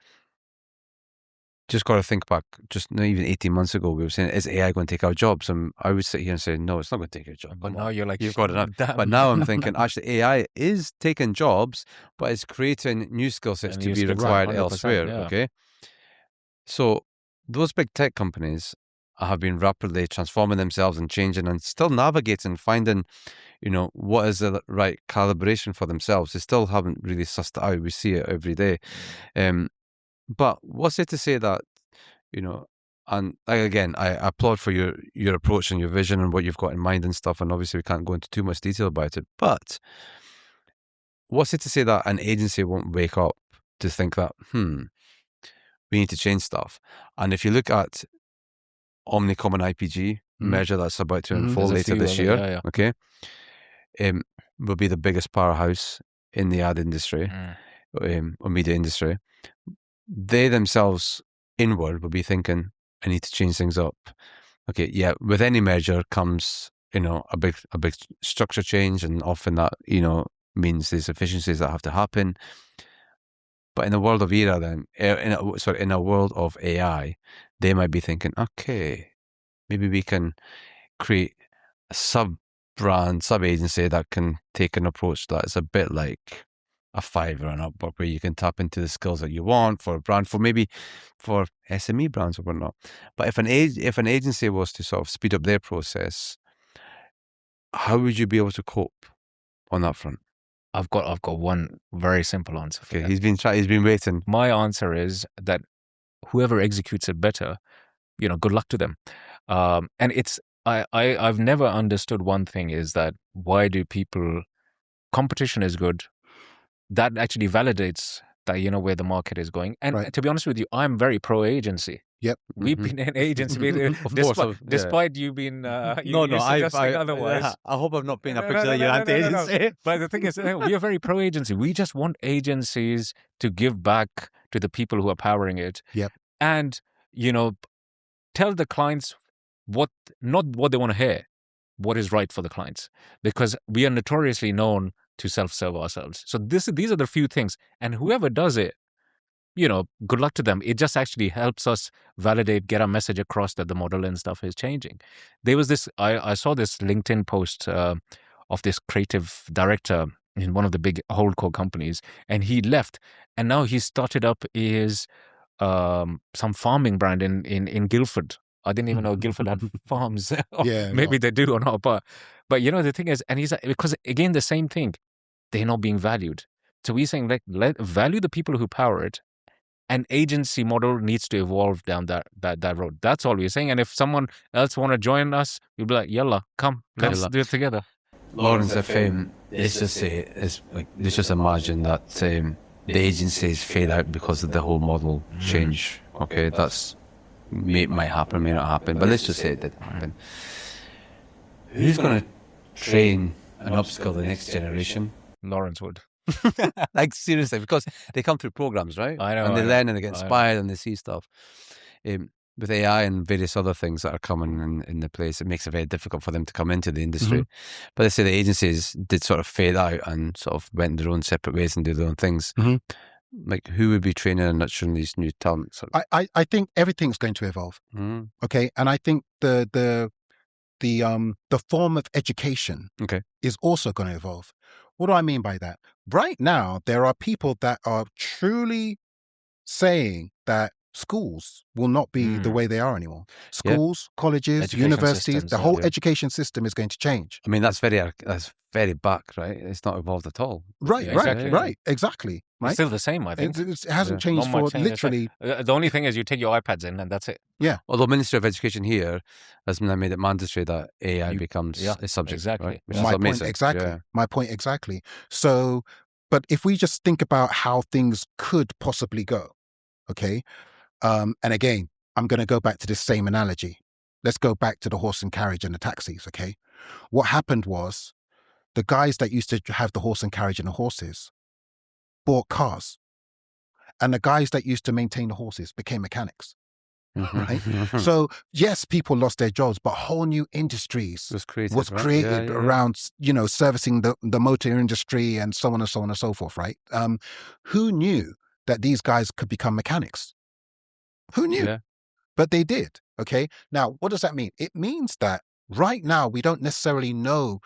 just got to think back, just not even 18 months ago, we were saying, is AI going to take our jobs? And I would sit here and say, no, it's not going to take your job. But now you're like, you've got enough. damn. But now I'm thinking, actually, AI is taking jobs, but it's creating new skill sets to be required elsewhere. Yeah. Okay. So those big tech companies have been rapidly transforming themselves and changing and still navigating, finding, what is the right calibration for themselves. They still haven't really sussed it out. We see it every day. But what's it to say that, and again, I applaud for your approach and your vision and what you've got in mind and stuff. And obviously we can't go into too much detail about it, but what's it to say that an agency won't wake up to think that, we need to change stuff? And if you look at Omnicom and IPG merger that's about to unfold later this year, okay, will be the biggest powerhouse in the ad industry or media industry. They themselves inward will be thinking, I need to change things up. Okay, yeah, with any merger comes, a big structure change, and often that, means there's efficiencies that have to happen. But in the world of era, then, in a world of AI, they might be thinking, okay, maybe we can create a sub-brand, sub-agency that can take an approach that's a bit like a Fiverr and Upwork, where you can tap into the skills that you want for a brand, for SME brands or whatnot. But if an agency was to sort of speed up their process, how would you be able to cope on that front? I've got one very simple answer for Okay, that. he's been waiting. My answer is that whoever executes it better, good luck to them. And I've never understood one thing, is that why do people, competition is good. That actually validates that, where the market is going. And to be honest with you, I'm very pro agency. Yep. We've been an agency, despite you being suggesting otherwise. I hope I'm not painting a picture that you're anti-agency. But the thing is, we are very pro-agency. We just want agencies to give back to the people who are powering it. Yep. And, tell the clients not what they want to hear, what is right for the clients. Because we are notoriously known to self-serve ourselves. So these are the few things. And whoever does it, good luck to them. It just actually helps us validate, get our message across that the model and stuff is changing. There was this, I saw this LinkedIn post of this creative director in one of the big holdco companies, and he left, and now he started up his some farming brand in Guildford. I didn't even know Guildford had farms. Maybe they do or not. But the thing is, and he's like, because again, the same thing, they're not being valued. So we're saying, let value the people who power it. An agency model needs to evolve down that road. That's all we're saying. And if someone else want to join us, we'll be like, yalla, come, let's do it together. Lawrence, if let's just imagine that the agencies fade out because of the whole model change. Okay, that's might happen, may not happen, but let's just say it did happen. Who's going to train and upskill the next generation? Lawrence would. Like seriously, because they come through programs, right? I know. And they learn and they get inspired and they see stuff. With AI and various other things that are coming in the place, it makes it very difficult for them to come into the industry. But they say the agencies did sort of fade out and sort of went their own separate ways and do their own things. Like, who would be training and nurturing these new talents? I think everything's going to evolve. Okay, and I think the form of education is also going to evolve. What do I mean by that? Right now, there are people that are truly saying that schools will not be the way they are anymore. Schools, colleges, education universities, systems, the whole education system is going to change. I mean, that's very back, right? It's not evolved at all. Right, exactly. Right? It's still the same, I think. It hasn't changed for literally... The only thing is you take your iPads in and that's it. Yeah. Although Ministry of Education here has now made it mandatory that AI becomes a subject. Exactly. Right? My point exactly. So, but if we just think about how things could possibly go, okay? And again, I'm going to go back to this same analogy. Let's go back to the horse and carriage and the taxis, okay? What happened was the guys that used to have the horse and carriage and the horses bought cars. And the guys that used to maintain the horses became mechanics, right? So yes, people lost their jobs, but whole new industries was created, right? Around, servicing the motor industry and so on and so on and so forth, right? Who knew that these guys could become mechanics? Who knew? Yeah. But they did, okay? Now, what does that mean? It means that right now we don't necessarily know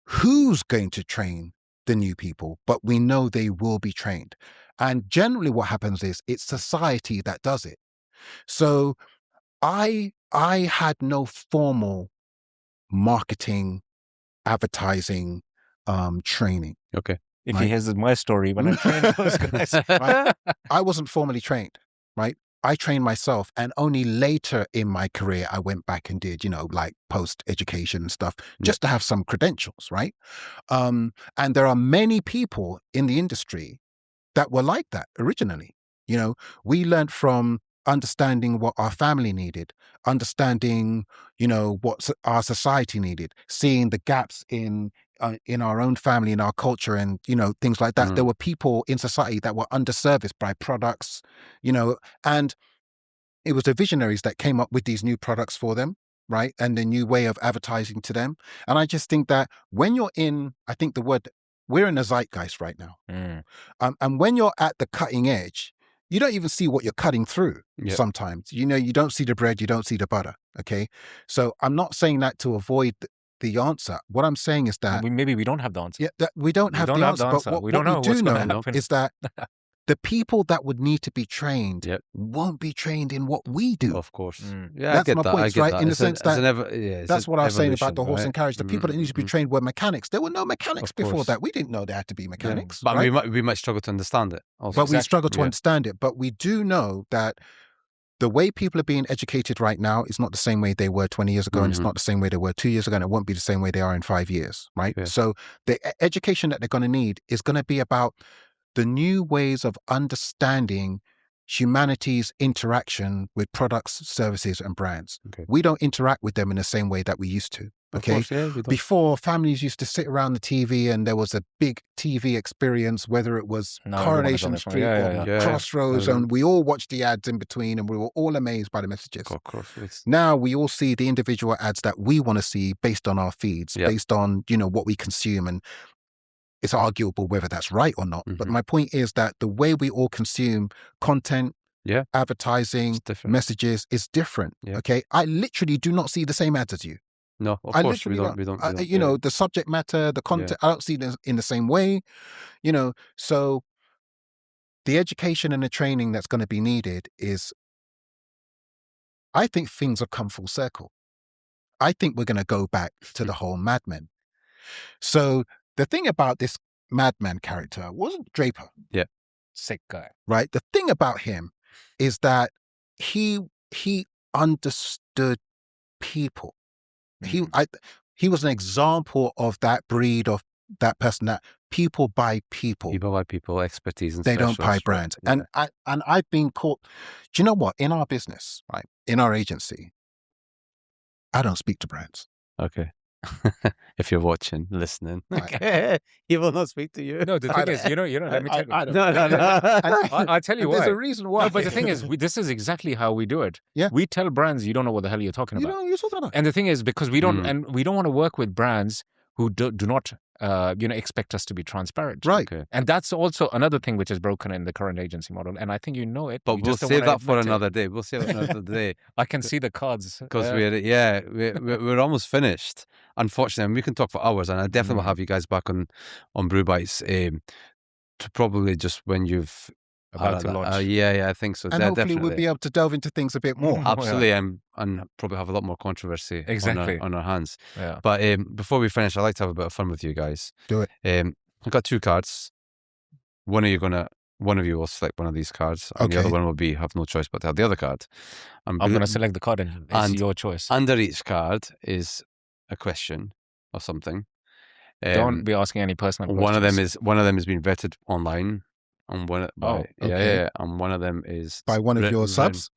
who's going to train the new people, but we know they will be trained. And generally what happens is it's society that does it. So I had no formal marketing, advertising, training. Okay. If Right. he has my story, when I trained those guys, Right? I wasn't formally trained, right? I trained myself, and only later in my career, I went back and did, like post-education and stuff, just to have some credentials, right? And there are many people in the industry that were like that originally. We learned from understanding what our family needed, understanding, what our society needed, seeing the gaps in our own family, in our culture, and things like that. There were people in society that were underserviced by products, and it was the visionaries that came up with these new products for them, right? And the new way of advertising to them. And I just think that when you're I think we're in a zeitgeist right now. And when you're at the cutting edge, you don't even see what you're cutting through sometimes. You don't see the bread, you don't see the butter, okay? So I'm not saying that to avoid the answer. What I'm saying is that maybe we don't have the answer. Yeah, that we don't have the answer. But what we do know is that the people that would need to be trained won't be trained in what we do. Of course. Yeah, that's my point, right? In the sense that that's what I was saying about the horse right? and carriage. The people that need to be trained were mechanics. There were no mechanics before that. We didn't know they had to be mechanics. But right? we might struggle to understand it also. But we struggle to understand it. But we do know that the way people are being educated right now is not the same way they were 20 years ago, and it's not the same way they were 2 years ago, and it won't be the same way they are in 5 years, right? Yeah. So the education that they're going to need is going to be about the new ways of understanding humanity's interaction with products, services, and brands. Okay. We don't interact with them in the same way that we used to. Okay. Of course, yeah, we don't. Before, families used to sit around the TV and there was a big TV experience, whether it was Coronation Street or Crossroads, and we all watched the ads in between and we were all amazed by the messages. Now we all see the individual ads that we want to see based on our feeds, based on, what we consume, and it's arguable whether that's right or not. But my point is that the way we all consume content, advertising, messages is different. Okay. I literally do not see the same ads as you. No, of course we don't. The subject matter, the content, I don't see them in the same way, so the education and the training that's going to be needed is, I think things have come full circle. I think we're going to go back to the whole madman. So the thing about this madman character wasn't Draper. Yeah. Sick guy. Right. The thing about him is that he understood people. He was an example of that breed, of that person, that people buy people. People buy people, expertise, and they don't buy brands. Right? And I've been caught. Do you know what? In our business, right, in our agency, I don't speak to brands. Okay. If you're watching, listening, he will not speak to you. No, the thing is, let me tell you. No. I'll tell you why. There's a reason why. No, but the thing is, this is exactly how we do it. Yeah. We tell brands, you don't know what the hell you're talking about. You know what you're talking about. And the thing is, because we don't, and we don't want to work with brands who do not, expect us to be transparent. Right. Okay. And that's also another thing which is broken in the current agency model. And I think you know it. But we'll save that for another day. We'll save it another day. I can see the cards. Because we're almost finished. Unfortunately, and we can talk for hours, and I definitely will have you guys back on Brew Bytes to probably just when you've about to launch. I think so. And hopefully we'll be able to delve into things a bit more. Absolutely, and probably have a lot more controversy on our hands. Yeah. But before we finish, I'd like to have a bit of fun with you guys. Do it. I've got 2 cards. One of you will select one of these cards, and the other one will be have no choice but to have the other card. I'm going to select the card, and it's your choice. Under each card is a question or something. Don't be asking any personal questions. One of them has been vetted online and one okay. and one of them is By one of your written. subs?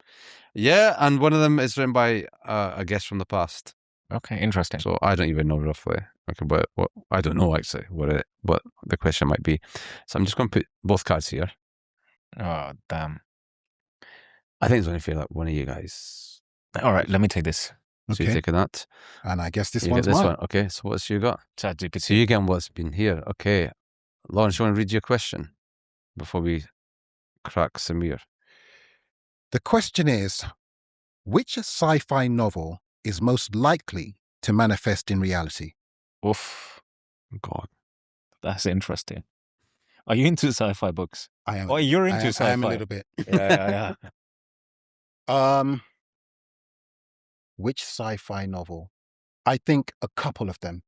Yeah, and one of them is written by a guest from the past. Okay, interesting. So I don't even know roughly. Okay, but what I don't know actually what the question might be. So I'm just going to put both cards here. Oh, damn. I think it's only fair that one of you guys. All right, let me take this. So you're Okay. taking that. And I guess this You one's get this mine. one. Okay, so what's you got? ChatGPT. So you get what's been here. Okay. Lawrence, you want to read your question before we crack Samir? The question is, which sci-fi novel is most likely to manifest in reality? Oof, God. that's interesting. Are you into sci-fi books? I am. Oh, you're into I sci-fi. am a little bit. Yeah. Which sci-fi novel? I think a couple of them.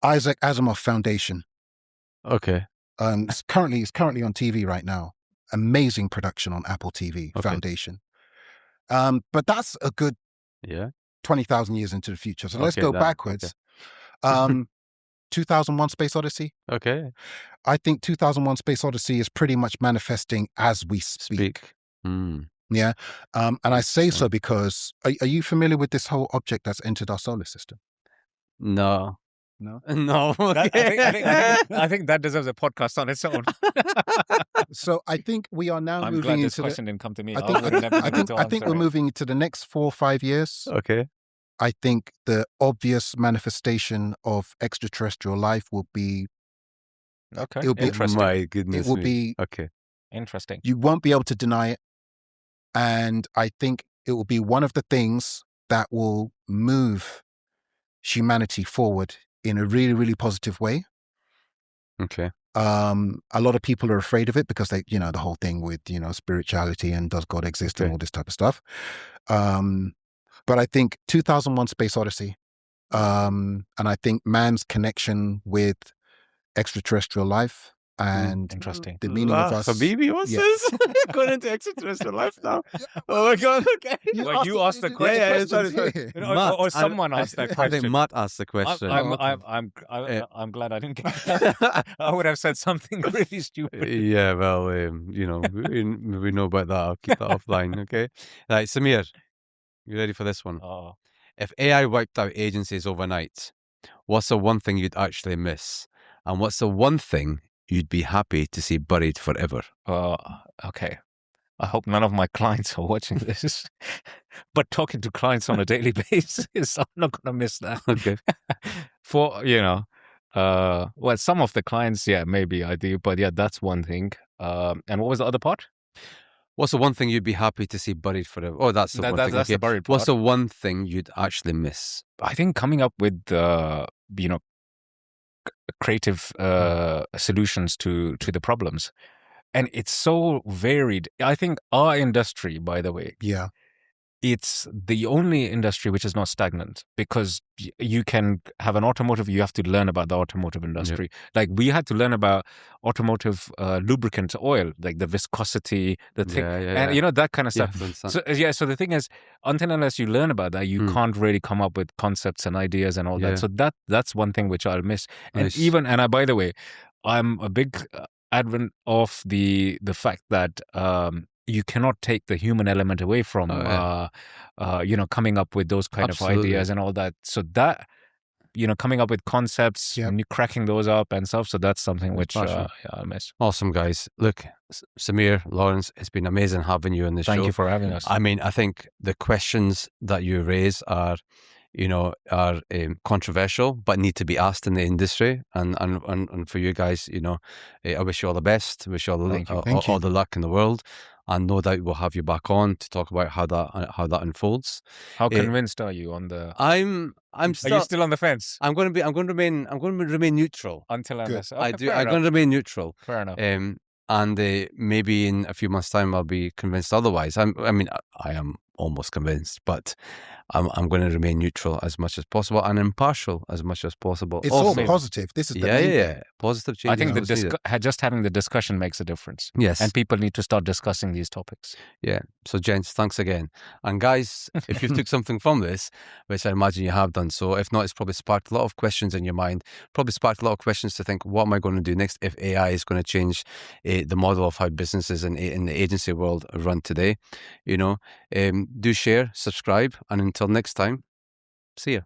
Isaac Asimov Foundation. Okay. It's currently on TV right now. Amazing production on Apple TV. Okay. Foundation. But that's a good 20,000 years into the future. So let's go backwards. 2001: Space Odyssey. Okay. I think 2001: Space Odyssey is pretty much manifesting as we speak. Yeah. And I say so because are you familiar with this whole object that's entered our solar system? No. I think that deserves a podcast on its own. So I think we are now I'm moving glad this into question didn't come to me. I think we're moving into the next 4 or 5 years. Okay. I think the obvious manifestation of extraterrestrial life will be. Okay. It'll be interesting. My goodness. It will be okay. Interesting. You won't be able to deny it, and I think it will be one of the things that will move humanity forward in a really, really positive way. Okay. A lot of people are afraid of it because they, the whole thing with, spirituality and does God exist and all this type of stuff. But I think 2001: Space Odyssey, and I think man's connection with extraterrestrial life and interesting. the meaning of us. Habibi, what's this? Going into extraterrestrial life now. Oh my God. Okay. You asked the question. Sorry. Or someone asked that question. I think Matt asked the question. I'm glad I didn't get that. I would have said something really stupid. Yeah, well, we know about that. I'll keep that offline, okay? Right, Samir, you ready for this one? If AI wiped out agencies overnight, what's the one thing you'd actually miss? And what's the one thing you'd be happy to see buried forever? Okay. I hope none of my clients are watching this. But talking to clients on a daily basis, I'm not going to miss that. Okay. For, well, some of the clients, maybe I do. But that's one thing. And what was the other part? What's the one thing you'd be happy to see buried forever? Oh, that's the one thing. That's the buried part. What's the one thing you'd actually miss? I think coming up with, creative solutions to the problems. And it's so varied. I think our industry, by the way, it's the only industry which is not stagnant, because you can have an automotive, you have to learn about the automotive industry. Like we had to learn about automotive lubricant oil, like the viscosity, the thing, and that kind of stuff. So the thing is, until unless you learn about that, you can't really come up with concepts and ideas and all that. So that's one thing which I'll miss. Nice. And by the way, I'm a big advent of the fact that you cannot take the human element away from coming up with those kind of ideas and all that. So that coming up with concepts and you cracking those up and stuff. So that's something which I miss. Awesome, guys. Look, Samir, Lawrence, it's been amazing having you on the show. Thank you for having us. I mean, I think the questions that you raise are controversial, but need to be asked in the industry. And for you guys, I wish you all the best. Wish you all the luck in the world. And no doubt we'll have you back on to talk about how that unfolds. How convinced are you on the? I'm still. Are you still on the fence? I'm going to remain neutral until unless. Okay, I'm going to remain neutral. Fair enough. And maybe in a few months' time I'll be convinced otherwise. I am almost convinced, but I'm going to remain neutral as much as possible and impartial as much as possible. It's Also, all positive. This is the yeah, main yeah, thing. yeah. Positive change. I think just having the discussion makes a difference. Yes. And people need to start discussing these topics. Yeah. So, gents, thanks again. And guys, if you took something from this, which I imagine you have done so, if not, it's probably sparked a lot of questions in your mind, probably sparked a lot of questions to think, what am I going to do next if AI is going to change the model of how businesses in the agency world run today? You know, do share, subscribe, and until next time, see ya.